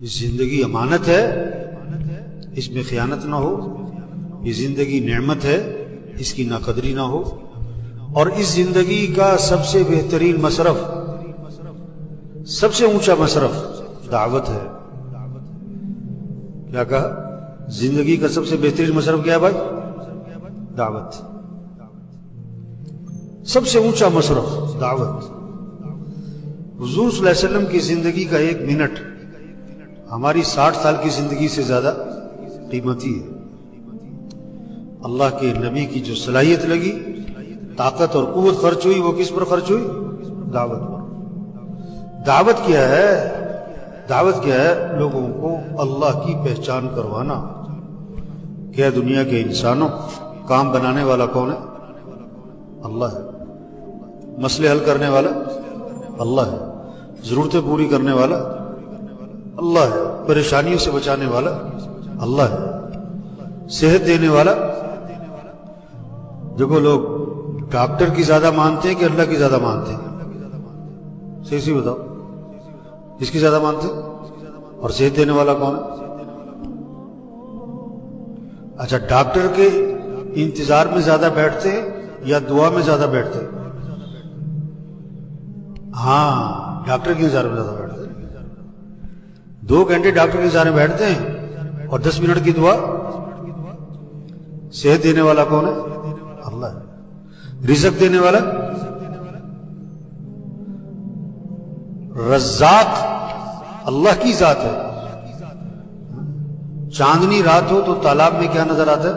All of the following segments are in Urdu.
یہ زندگی امانت ہے، اس میں خیانت نہ ہو. یہ زندگی نعمت ہے، اس کی ناقدری نہ ہو. اور اس زندگی کا سب سے بہترین مصرف، سب سے اونچا مصرف دعوت ہے. کیا کہا؟ زندگی کا سب سے بہترین مصرف کیا ہے بھائی؟ دعوت. سب سے اونچا مصرف دعوت. حضور صلی اللہ علیہ وسلم کی زندگی کا ایک منٹ ہماری 60 سال کی زندگی سے زیادہ قیمتی ہے. اللہ کے نبی کی جو صلاحیت لگی، طاقت اور قوت خرچ ہوئی، وہ کس پر خرچ ہوئی؟ دعوت پر. دعوت کیا ہے؟ دعوت کیا ہے؟ لوگوں کو اللہ کی پہچان کروانا. کیا دنیا کے انسانوں، کام بنانے والا کون ہے؟ اللہ ہے. مسئلے حل کرنے والا اللہ ہے. ضرورتیں پوری کرنے والا اللہ ہے. پریشانیوں سے بچانے والا اللہ ہے. صحت دینے والا. دیکھو لوگ ڈاکٹر کی زیادہ مانتے ہیں کہ اللہ کی زیادہ مانتے ہیں؟ صحیح سی بتاؤ، کس کی زیادہ مانتے ہیں؟ اور صحت دینے والا کون ہے؟ اچھا، ڈاکٹر کے انتظار میں زیادہ بیٹھتے ہیں یا دعا میں زیادہ بیٹھتے ہیں؟ ہاں، ڈاکٹر کے انتظار میں زیادہ بیٹھتے ہیں. 2 گھنٹے ڈاکٹر کے انتظار میں بیٹھتے ہیں اور 10 منٹ کی دعا. صحت دینے والا کون ہے؟ اللہ ہے. رزق دینے والا رزاق اللہ کی ذات ہے. چاندنی رات ہو تو تالاب میں کیا نظر آتا ہے؟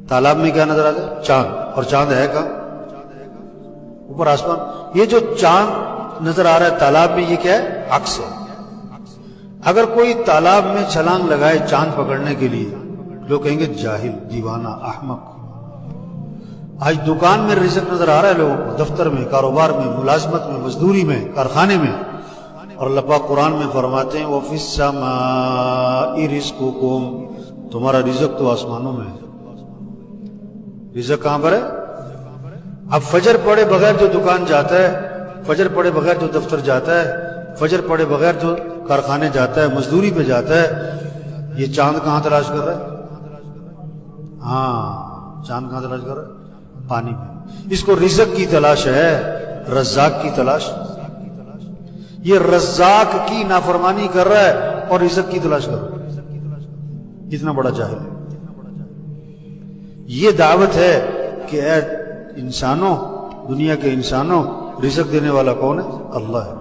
تالاب میں کیا نظر آتا ہے؟ چاند. اور چاند ہے کہاں؟ اوپر آسمان. یہ جو چاند نظر آ رہا ہے تالاب میں، یہ کیا ہے؟ عکس ہے. اگر کوئی تالاب میں چھلانگ لگائے چاند پکڑنے کے لیے، لوگ کہیں گے جاہل، دیوانہ، احمق. آج دکان میں رزق نظر آ رہا ہے لوگوں کو، دفتر میں، کاروبار میں، ملازمت میں، مزدوری میں، کارخانے میں. اور اللہ پاک قرآن میں فرماتے ہیں وَفِي السَّمَاءِ رِزْقُكُمْ، تمہارا رزق تو آسمانوں میں ہے. رزق کہاں پر ہے؟ اب فجر پڑے بغیر جو دکان جاتا ہے، فجر پڑے بغیر جو دفتر جاتا ہے، فجر پڑے بغیر جو کارخانے جاتا ہے، مزدوری پہ جاتا ہے، یہ چاند کہاں تلاش کر رہا ہے؟ ہاں، چاند کہاں تلاش کر رہا ہے؟ پانی میں. اس کو رزق کی تلاش ہے، رزاق کی تلاش. یہ رزاق کی نافرمانی کر رہا ہے اور رزق کی تلاش کر رہا ہے. کتنا بڑا جاہل ہے. یہ دعوت ہے کہ اے انسانوں، دنیا کے انسانوں، رزق دینے والا کون ہے؟ اللہ ہے.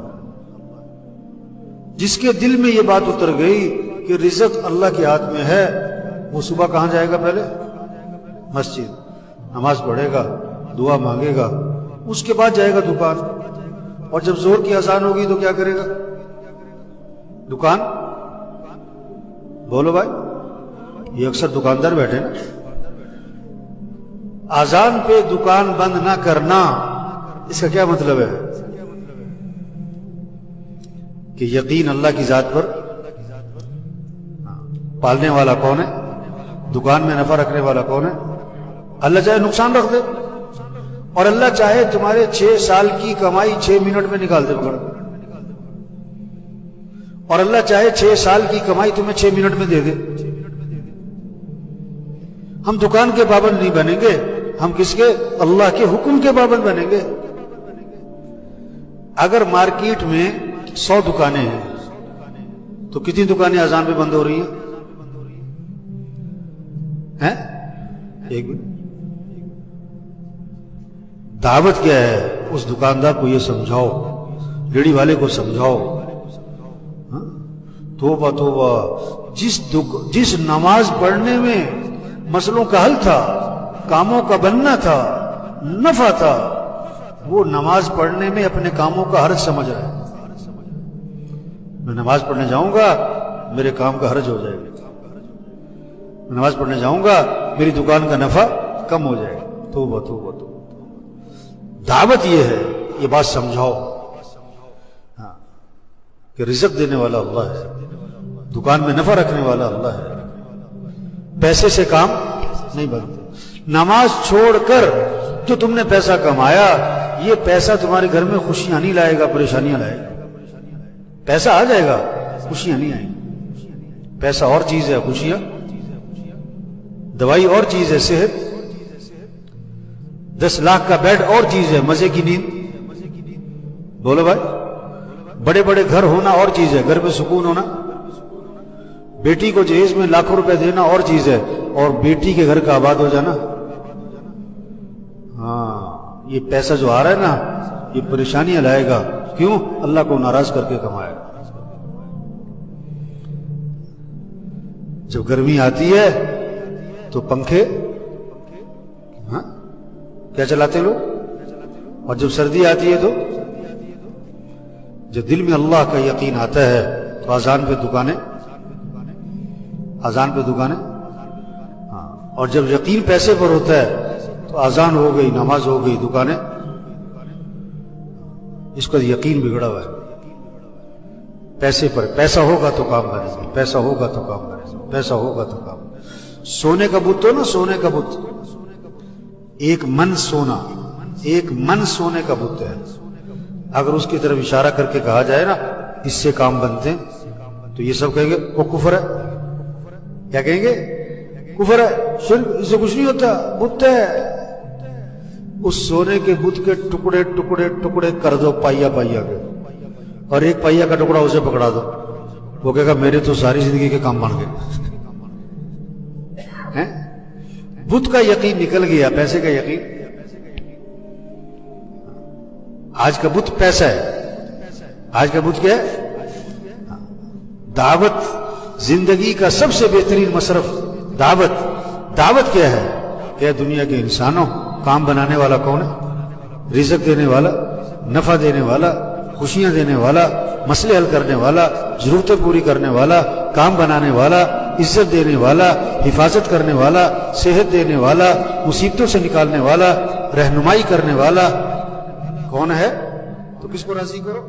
جس کے دل میں یہ بات اتر گئی کہ رزق اللہ کے ہاتھ میں ہے، وہ صبح کہاں جائے گا؟ پہلے مسجد، نماز پڑھے گا، دعا مانگے گا، اس کے بعد جائے گا دکان. اور جب زور کی اذان ہوگی تو کیا کرے گا؟ دکان. بولو بھائی، یہ اکثر دکاندار بیٹھے نا. اذان پہ دکان بند نہ کرنا، اس کا کیا مطلب ہے؟ کہ یقین اللہ کی ذات پر. پالنے والا کون ہے؟ دکان میں نفع رکھنے والا کون ہے؟ اللہ چاہے نقصان رکھ دے، اور اللہ چاہے تمہارے 6 سال کی کمائی 6 منٹ میں نکال دے پکڑ. اور اللہ چاہے 6 سال کی کمائی تمہیں 6 منٹ میں دے دے. ہم دکان کے پابند نہیں بنیں گے، ہم کس کے؟ اللہ کے حکم کے پابند بنیں گے. اگر مارکیٹ میں 100 دکانیں ہیں تو کتنی دکانیں اذان پہ بند ہو رہی ہیں؟ ایک منٹ. دعوت کیا ہے؟ اس دکاندار کو یہ سمجھاؤ، ریڑھی والے کو سمجھاؤ. توبہ توبہ، جس نماز پڑھنے میں مسئلوں کا حل تھا، کاموں کا بننا تھا، نفع تھا، وہ نماز پڑھنے میں اپنے کاموں کا حرج سمجھ رہا ہے. میں نماز پڑھنے جاؤں گا میرے کام کا حرج ہو جائے گا، میں نماز پڑھنے جاؤں گا میری دکان کا نفع کم ہو جائے گا. توبہ توبہ توبہ. دعوت یہ ہے، یہ بات سمجھاؤ کہ رزق دینے والا اللہ ہے، دکان میں نفع رکھنے والا اللہ ہے. پیسے سے کام نہیں بنتے. نماز چھوڑ کر جو تم نے پیسہ کمایا، یہ پیسہ تمہارے گھر میں خوشیاں نہیں لائے گا، پریشانیاں لائے گا. پیسہ آ جائے گا، خوشیاں نہیں آئیں گی۔ پیسہ اور چیز ہے، خوشیاں، دوائی اور چیز ہے، صحت، 10 لاکھ کا بیڈ اور چیز ہے، مزے کی نیند، بولو بھائی، بڑے بڑے گھر ہونا اور چیز ہے، گھر میں سکون ہونا، بیٹی کو جہیز میں لاکھوں روپے دینا اور چیز ہے، اور بیٹی کے گھر کا آباد ہو جانا، ہاں یہ پیسہ جو آ رہا ہے نا یہ پریشانیاں لائے گا۔ کیوں؟ اللہ کو ناراض کر کے کمائے گا۔ جب گرمی آتی ہے تو پنکھے ہاں کیا چلاتے ہیں لوگ، اور جب سردی آتی ہے تو جب دل میں اللہ کا یقین آتا ہے تو اذان پہ دکانیں، اذان پہ دکانیں، ہاں، اور جب یقین پیسے پر ہوتا ہے تو اذان ہو گئی، نماز ہو گئی، دکانیں، اس کا یقین بگڑا ہوا ہے۔ پیسے پر، پیسہ ہوگا تو کام کرے گا، پیسہ ہوگا تو کام کرے گا، پیسہ ہوگا تو کام۔ سونے کا بت ہو نا، سونے کا بت، 1 من سونا، 1 من سونے کا بت ہے، اگر اس کی طرف اشارہ کر کے کہا جائے نا اس سے کام بنتے ہیں تو یہ سب کہیں گے وہ کفر ہے۔ کیا کہیں گے؟ کفر ہے، شرک، اس سے کچھ نہیں ہوتا، بت ہے۔ اس سونے کے بت کے ٹکڑے ٹکڑے ٹکڑے کر دو، پائیا پائیا کے، اور 1 پائیا کا ٹکڑا اسے پکڑا دو، وہ کہے گا میرے تو ساری زندگی کے کام بن گئے۔ بت کا یقین نکل گیا، پیسے کا یقین۔ آج کا بت پیسہ ہے، آج کا بت کیا ہے؟ دعوت، زندگی کا سب سے بہترین مصرف دعوت۔ دعوت کیا ہے؟ کہ دنیا کے انسانوں، کام بنانے والا کون ہے؟ رزق دینے والا، نفع دینے والا، خوشیاں دینے والا، مسئلے حل کرنے والا، ضرورتیں پوری کرنے والا، کام بنانے والا، عزت دینے والا، حفاظت کرنے والا، صحت دینے والا، مصیبتوں سے نکالنے والا، رہنمائی کرنے والا کون ہے؟ تو کس کو راضی کرو؟